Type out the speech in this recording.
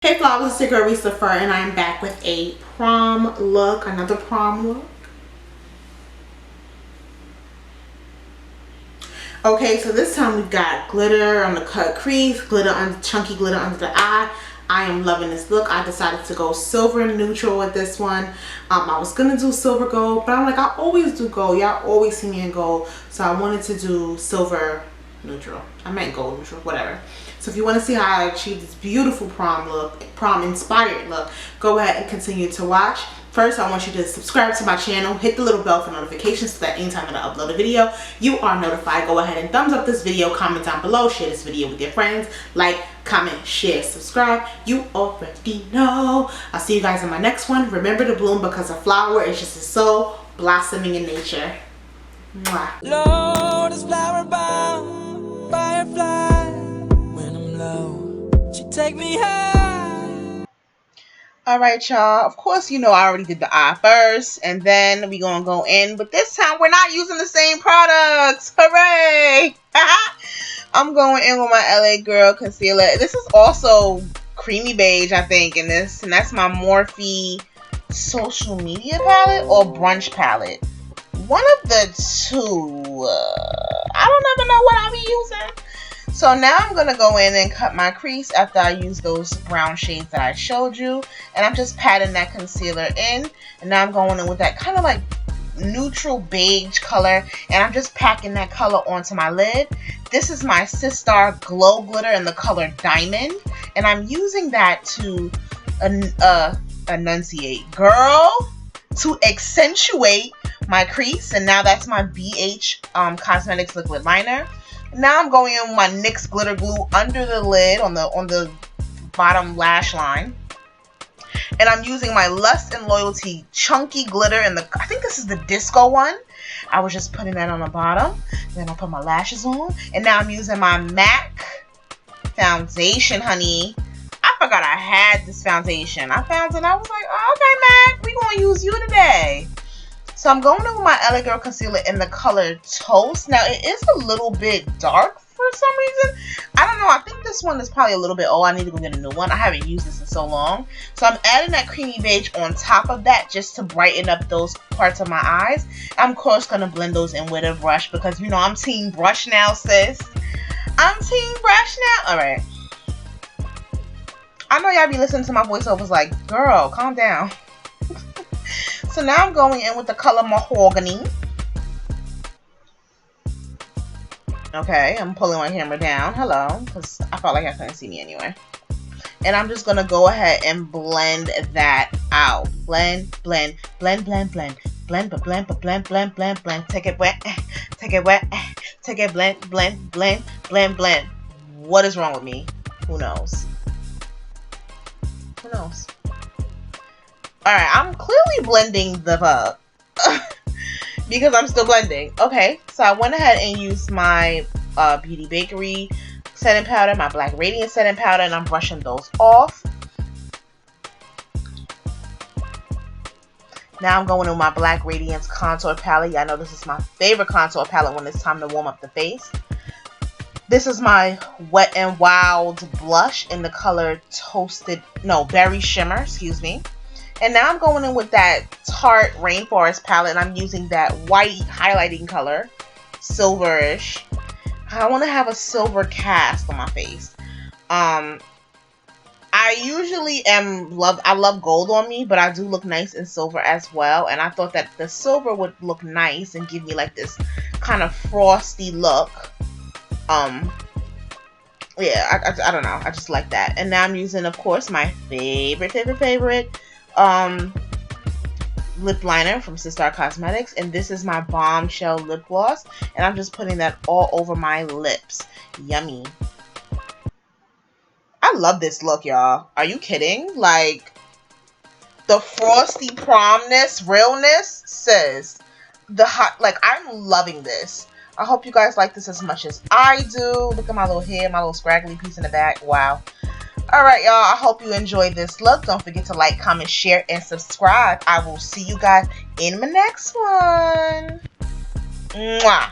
Hey vlog, this is your girl Reese LaFleur, and I am back with a prom look, another prom look. Okay, so this time we've got glitter on the cut crease, glitter on chunky glitter under the eye. I am loving this look. I decided to go silver neutral with this one. I was gonna do silver gold, but I'm like, I always do gold. Y'all always see me in gold, so I wanted to do silver neutral. I meant gold neutral, whatever. So if you want to see how I achieved this beautiful prom look, prom inspired look, go ahead and continue to watch. First, I want you to subscribe to my channel, hit the little bell for notifications so that anytime that I upload a video, you are notified. Go ahead and thumbs up this video, comment down below, share this video with your friends, like, comment, share, subscribe. You already know. I'll see you guys in my next one. Remember to bloom because a flower is just a soul blossoming in nature. Mwah. Lord is flower bound, firefly. When I'm low, she take me high. Alright y'all, of course you know I already did the eye first, and then we gonna go in, but this time we're not using the same products. Hooray! I'm going in with my LA Girl concealer. This is also creamy beige, I think, in this, and that's my Morphe social media palette or brunch palette. One of the two. I don't ever know what I'll be using. So now I'm going to go in and cut my crease after I use those brown shades that I showed you. And I'm just patting that concealer in. And now I'm going in with that kind of like neutral beige color. And I'm just packing that color onto my lid. This is my Sistar Glow Glitter in the color Diamond. And I'm using that to enunciate, girl, to accentuate my crease. And now that's my BH Cosmetics liquid liner. Now I'm going in with my NYX glitter glue under the lid on the bottom lash line. And I'm using my Lust and Loyalty chunky glitter in the, I think this is the disco one. I was just putting that on the bottom. Then I put my lashes on. And now I'm using my MAC foundation, honey. I forgot I had this foundation. I found it and I was like, oh, okay, MAC, we're going to use you today. So I'm going in with my LA Girl concealer in the color Toast. Now, it is a little bit dark for some reason. I don't know. I think this one is probably a little bit old. I need to go get a new one. I haven't used this in so long. So I'm adding that creamy beige on top of that just to brighten up those parts of my eyes. I'm, of course, going to blend those in with a brush because, you know, I'm team brush now, sis. I'm team brush now. All right. I know y'all be listening to my voiceovers like, girl, calm down. So now I'm going in with the color Mahagony. Okay, I'm pulling my camera down. Hello, because I felt like I couldn't see me anyway. And I'm just going to go ahead and blend that out. Blend, blend, blend, blend, blend. Blend, but blend, but blend, blend, blend, blend. Take it wet, take it wet, take it blend, blend, blend, blend, blend. What is wrong with me? Who knows? Who knows? Alright, I'm clearly blending the because I'm still blending. Okay, so I went ahead and used my Beauty Bakery setting powder, my Black Radiance setting powder, and I'm brushing those off. Now I'm going in with my Black Radiance contour palette. Y'all know this is my favorite contour palette when it's time to warm up the face. This is my Wet n Wild blush in the color Berry Shimmer, excuse me. And now I'm going in with that Tarte Rainforest palette, and I'm using that white highlighting color, silverish. I want to have a silver cast on my face. I usually I love gold on me, but I do look nice in silver as well. And I thought that the silver would look nice and give me like this kind of frosty look. Yeah, I don't know. I just like that. And now I'm using, of course, my favorite lip liner from Sistar Cosmetics, and this is my Bombshell Lip Gloss, and I'm just putting that all over my lips. Yummy. I love this look, y'all. Are you kidding? Like, the frosty promness, realness, sis. The hot, like, I'm loving this. I hope you guys like this as much as I do. Look at my little hair, my little scraggly piece in the back. Wow. Alright, y'all. I hope you enjoyed this look. Don't forget to like, comment, share, and subscribe. I will see you guys in my next one. Mwah.